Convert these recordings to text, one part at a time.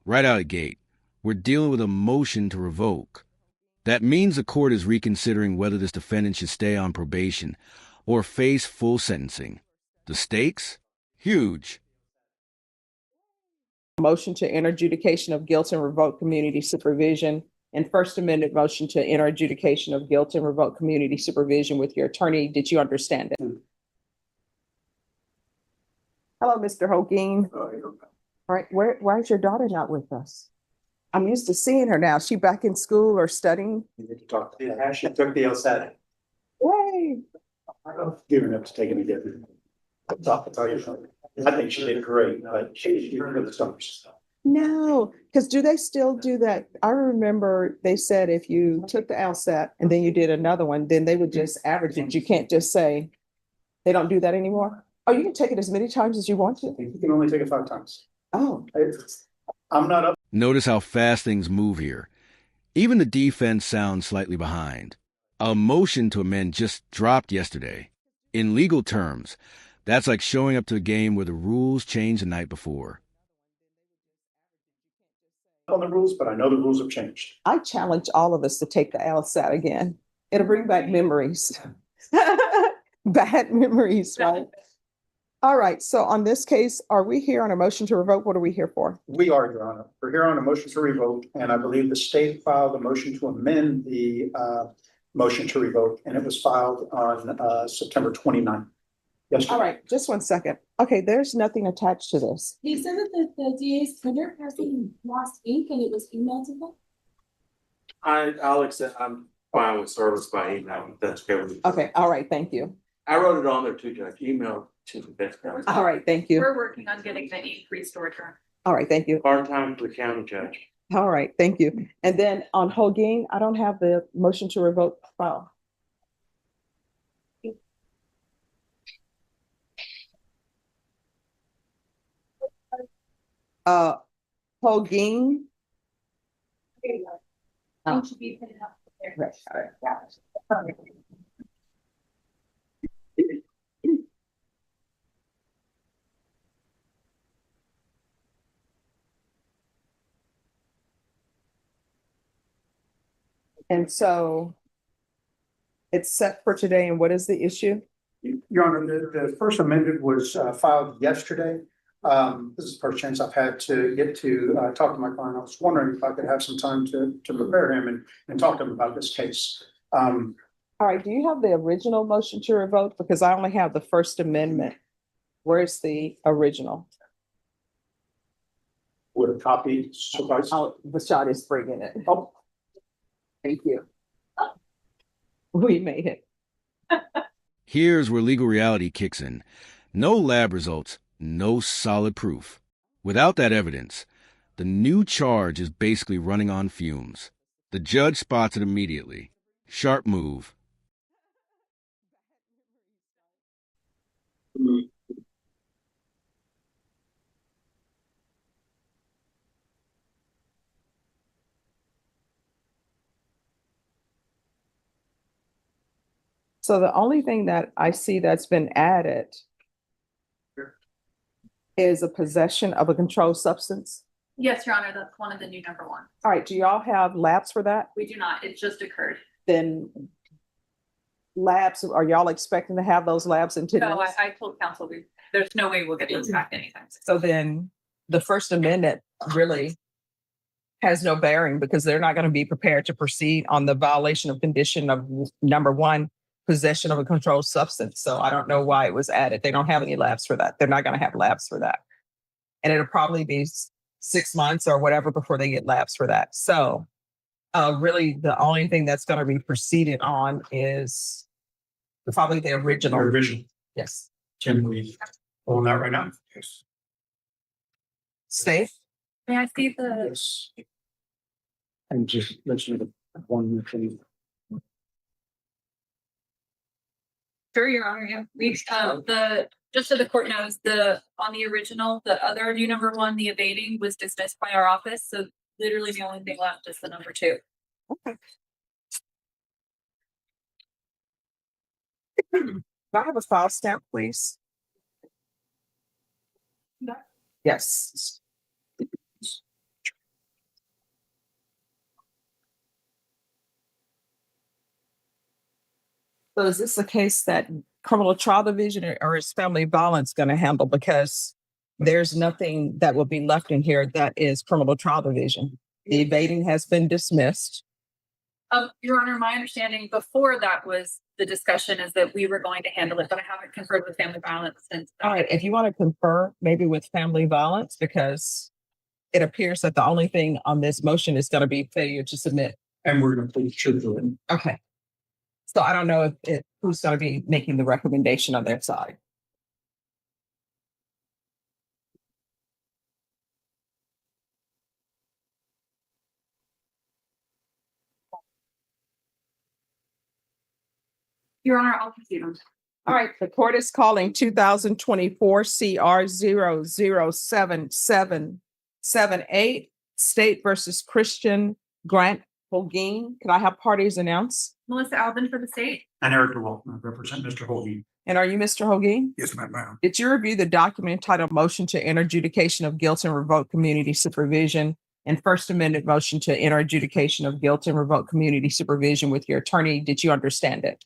Right out of the gate, we're dealing with a motion to revoke. That means the court is reconsidering whether this defendant should stay on probation or face full sentencing. The stakes? Huge. Motion to enter adjudication of guilt and revoke community supervision, and First Amendment motion to enter adjudication of guilt and revoke community supervision with your attorney. Did you understand it? Hello, Mr. Hogen. All right, why is your daughter not with us? I'm used to seeing her now. Is she back in school or studying? You need to talk to her. She took the LSAT. Yay. I'm giving up to take any different. I'll tell you something. I think she did great, but she's good the stars. No, because do they still do that? I remember they said if you took the LSAT and then you did another one, then they would just average it. You can't just say they don't do that anymore. Oh, you can take it as many times as you want to. You can only take it 5 times. Oh, I'm not up. Notice how fast things move here. Even the defense sounds slightly behind. A motion to amend just dropped yesterday. In legal terms, that's like showing up to a game where the rules changed the night before. On the rules, but I know the rules have changed. I challenge all of us to take the LSAT again. It'll bring back memories. Bad memories, right? All right, so on this case, are we here on a motion to revoke? What are we here for? We are, Your Honor. We're here on a motion to revoke, and I believe the state filed a motion to amend the motion to revoke, and it was filed on September 29th. Yesterday. All right, just 1 second. Okay, there's nothing attached to this. He said that the DA's printer has lost ink and it was emailed to them. I'll accept. I'm fine with service by email. That's okay with me. Okay, all right, thank you. I wrote it on there too, Judge. Email to the best guy. All right, thank you. We're working on getting the ink restored. All right, thank you. Hard time for the county judge. All right, thank you. And then on Hogen, I don't have the motion to revoke file. Hogen. Ink should be printed up there. Right, all right. And so it's set for today. And what is the issue? Your Honor, the first amendment was filed yesterday. This is the first chance I've had to get to talk to my client. I was wondering if I could have some time to prepare him and talk to him about this case. All right, do you have the original motion to revoke? Because I only have the First Amendment. Where's the original? Would a copy suffice? Bashad is bringing it. Oh, Thank you. We made it. Here's where legal reality kicks in. No lab results, no solid proof. Without that evidence, the new charge is basically running on fumes. The judge spots it immediately. Sharp move. So the only thing that I see that's been added is a possession of a controlled substance. Yes, Your Honor, that's one of the new number 1. All right, do y'all have labs for that? We do not. It just occurred. Then labs, are y'all expecting to have those labs in 10 No, minutes? I told counsel there's no way we'll get those back anytime soon. So then the First Amendment really has no bearing because they're not going to be prepared to proceed on the violation of condition of number 1, possession of a controlled substance. So I don't know why it was added. They don't have any labs for that. They're not going to have labs for that. And it'll probably be 6 months or whatever before they get labs for that. So really the only thing that's going to be proceeded on is probably the original. revision. Yes. Can we on that right now? Yes. Safe? May I see the? Yes. And just mention the one thing. Sure, Your Honor, yeah. We, just so the court knows, on the original, the other new number 1, the evading, was dismissed by our office. So literally the only thing left is the number 2. Okay. Can I have a file stamp, please? Yes. So is this a case that criminal trial division or is family violence going to handle? Because there's nothing that will be left in here that is criminal trial division. The evading has been dismissed. Your Honor, my understanding before that was the discussion is that we were going to handle it, but I haven't conferred with family violence since. All right, if you want to confer maybe with family violence, because it appears that the only thing on this motion is going to be failure to submit. And we're gonna plead truthfully. Okay. So I don't know if who's going to be making the recommendation on their side. Your Honor, I'll proceed on. All right, the court is calling 2024 CR 0077778 State versus Christian Grant Hogen. Can I have parties announce? Melissa Albin for the state. And Eric DeWalt, I represent Mr. Hogan. And are you Mr. Hogen? Yes, ma'am. Did you review the document entitled Motion to Enter Adjudication of Guilt and Revoke Community Supervision and First Amendment Motion to Enter Adjudication of Guilt and Revoke Community Supervision with your attorney? Did you understand it?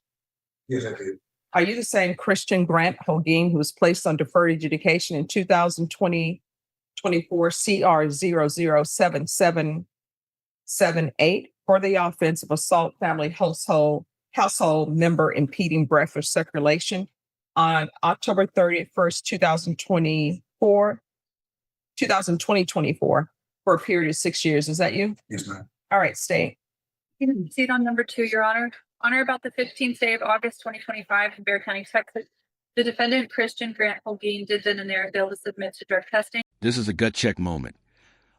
Yes, I did. Are you the same Christian Grant Hogen who was placed on deferred adjudication in 2024 CR 0077778 for the offense of assault family household member impeding breath or circulation on October 31st, 2024 for a period of 6 years? Is that you? Yes, ma'am. All right, state. You can proceed on number 2, Your Honor. On or about the 15th day of August 2025 in Bexar County, Texas, the defendant Christian Grant Hogen did then and there fail to submit to drug testing. This is a gut check moment.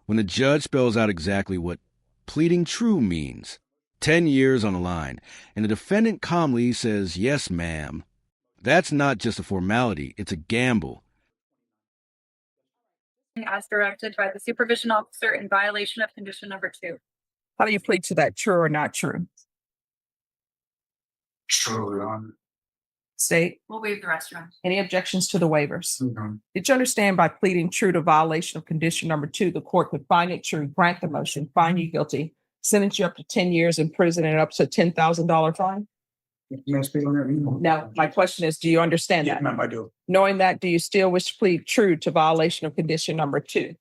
When the judge spells out exactly what pleading true means, 10 years on the line, and the defendant calmly says, "Yes, ma'am." That's not just a formality, it's a gamble. As directed by the supervision officer in violation of condition number 2. How do you plead to that, true or not true? True, Your Honor. State. We'll waive the rest, Your Honor. Any objections to the waivers? Mhm. Did you understand by pleading true to violation of condition number 2, the court could find it true, grant the motion, find you guilty, sentence you up to 10 years in prison and up to $10,000 fine? May I speak on that? No, my question is, do you understand Yes, that? ma'am, I do. Knowing that, do you still wish to plead true to violation of condition number 2?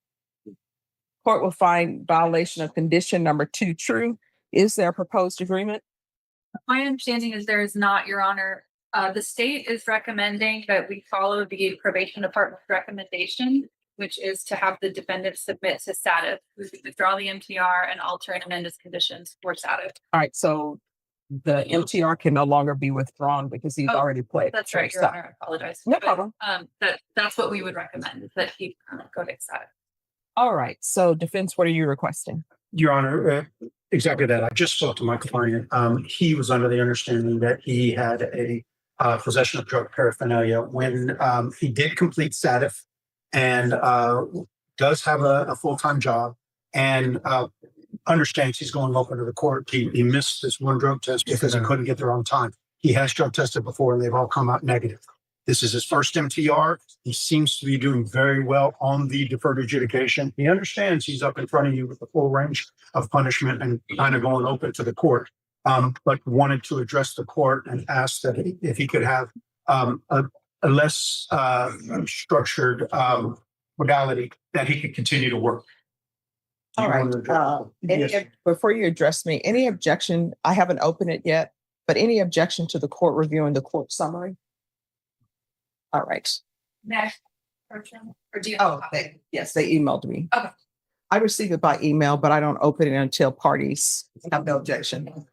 Court will find violation of condition number 2 true. Is there a proposed agreement? My understanding is there is not, Your Honor. The state is recommending that we follow the probation department's recommendation, which is to have the defendant submit to SATIF, withdraw the MTR and alter and amend his conditions for SATIF. All right, so the MTR can no longer be withdrawn because he's Oh, already played. That's right, Your So- Honor. I apologize. No But, problem. That's what we would recommend, is that he go to SATIF. All right, so defense, what are you requesting? Your Honor, exactly that. I just spoke to my client. He was under the understanding that he had a possession of drug paraphernalia when he did complete SATIF and does have a full-time job and understands he's going open to the court. He missed this one drug test because he couldn't get there on time. He has drug tested before and they've all come out negative. This is his first MTR. He seems to be doing very well on the deferred adjudication. He understands he's up in front of you with the full range of punishment and kind of going open to the court. But wanted to address the court and ask that if he could have a less structured modality that he could continue to work. All right. Yes. Before you address me, any objection? I haven't opened it yet, but any objection to the court reviewing the court summary? All right. Next. Or do you? Oh, yes, they emailed me. Okay. I receive it by email, but I don't open it until parties have no objection.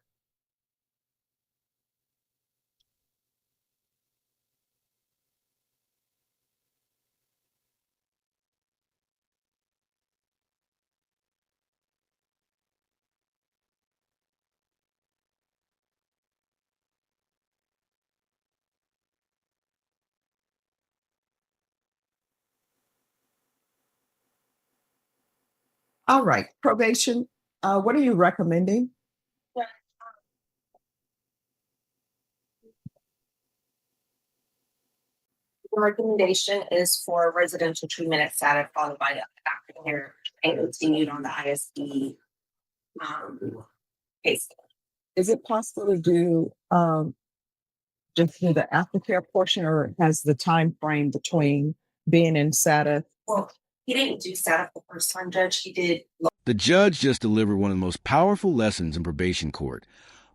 All right, probation, what are you recommending? The recommendation is for residential treatment at SATIF followed by the aftercare and continued on the ISD case. Is it possible to do just do the aftercare portion, or has the time frame between being in SATA? Well, he didn't do SATA the first time, Judge. He did. The judge just delivered one of the most powerful lessons in probation court.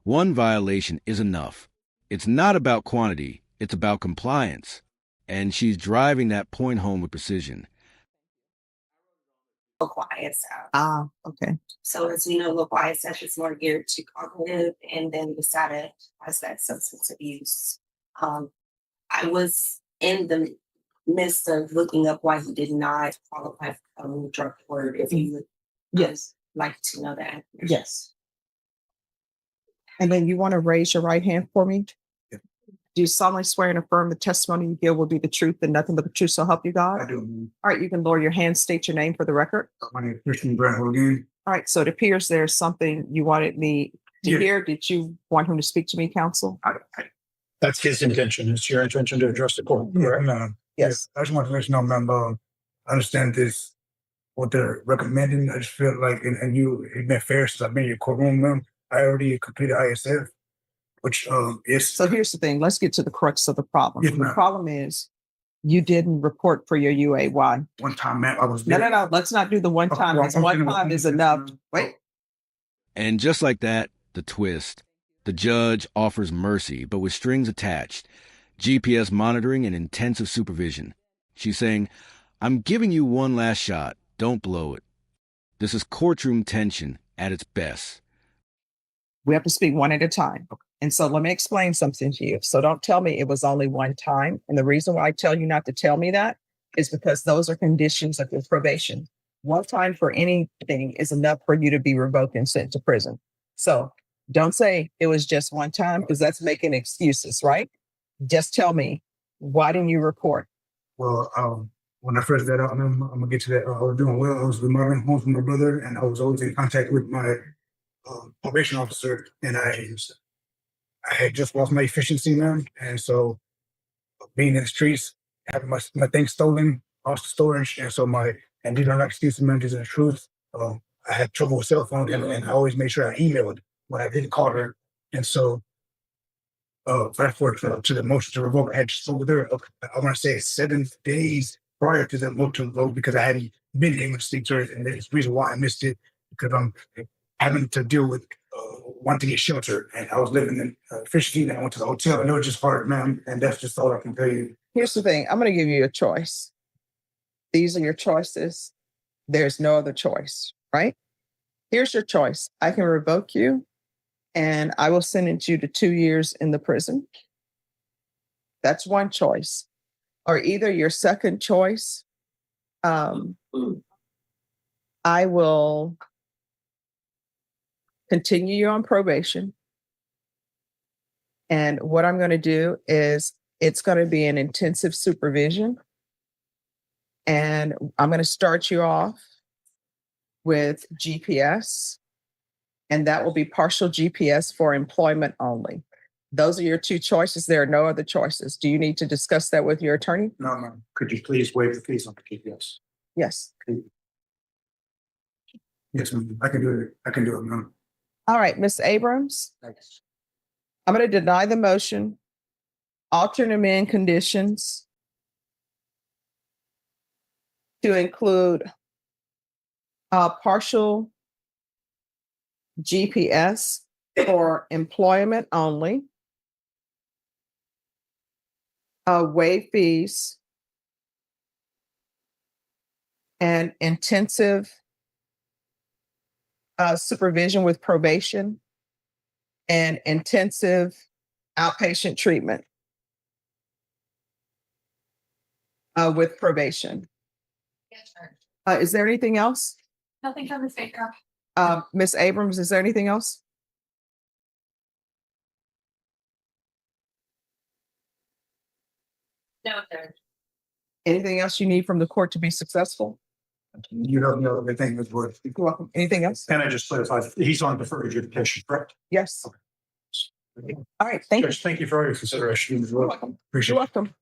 One violation is enough. It's not about quantity, it's about compliance. And she's driving that point home with precision. Local ISF. Ah, okay. So as we know, local ISF is more geared to cognitive, and then the SATA has that substance abuse. I was in the midst of looking up why he did not qualify for a drug court. If you would Yes, like to know that. yes. And then you want to raise your right hand for me? Yeah. Do you solemnly swear and affirm the testimony you give will be the truth and nothing but the truth, so help you God? I do. All right, you can lower your hand, state your name for the record. My name is Christian Grant Hogen. All right, so it appears there's something you wanted me to Yeah. hear. Did you want him to speak to me, counsel? That's his intention. It's your intention to address the court, Yeah, correct? no, Yes. I just want to let you know, ma'am, I understand this, what they're recommending. I just feel like, and you've been fair since I've been in your courtroom, ma'am. I already completed ISF, which, is. So here's the thing. Let's get to the crux of the problem. Yes, The ma'am. problem is you didn't report for your UA. Why? One time, ma'am, I was No, there. no, no. Let's not do the one time. Well, Because one time is enough. Wait. And just like that, the twist. The judge offers mercy, but with strings attached. GPS monitoring and intensive supervision. She's saying, I'm giving you one last shot. Don't blow it. This is courtroom tension at its best. We have to speak one at a time. And so let me explain something to you. So don't tell me it was only one time. And the reason why I tell you not to tell me that is because those are conditions of your probation. One time for anything is enough for you to be revoked and sent to prison. So don't say it was just one time, because that's making excuses, right? Just tell me, why didn't you report? Well, when I first got out, ma'am, I'm gonna get to that. I was doing well. I was remodeling homes with my brother, and I was always in contact with my probation officer, and I had just lost my efficiency, ma'am, and so being in the streets, having my things stolen, lost the storage, and so and these are not excuses, ma'am, these are the truth. I had trouble with cell phone, and I always made sure I emailed when I didn't call her, and so fast forward to the motion to revoke. I had just over there, I want to say 7 days prior to the motion to revoke, because I hadn't been able to speak to her, and that's the reason why I missed it, because I'm having to deal with wanting to get shelter, and I was living in Fishing, and I went to the hotel, and it was just hard, ma'am, and that's just all I can tell you. Here's the thing. I'm going to give you a choice. These are your choices. There's no other choice, right? Here's your choice. I can revoke you, and I will sentence you to 2 years in the prison. That's one choice. Or either your second choice, I will continue you on probation. And what I'm going to do is it's going to be an intensive supervision. And I'm going to start you off with GPS. And that will be partial GPS for employment only. Those are your two choices. There are no other choices. Do you need to discuss that with your attorney? No, ma'am. Could you please waive the fees on the GPS? Yes. Yes, ma'am. I can do it. I can do it, ma'am. All right, Ms. Abrams, Thanks. I'm going to deny the motion, alter and amend conditions to include partial GPS for employment only, waive fees, and intensive supervision with probation and intensive outpatient treatment with probation. Yes, sir. Is there anything else? Nothing on the speaker. Ms. Abrams, is there anything else? No, sir. Anything else you need from the court to be successful? You don't know everything is worth. You're welcome. Anything else? Can I just clarify, he's on deferred adjudication, correct? Yes. All right, thank you. Judge, thank you for all your consideration. You're welcome. Appreciate You're it. welcome.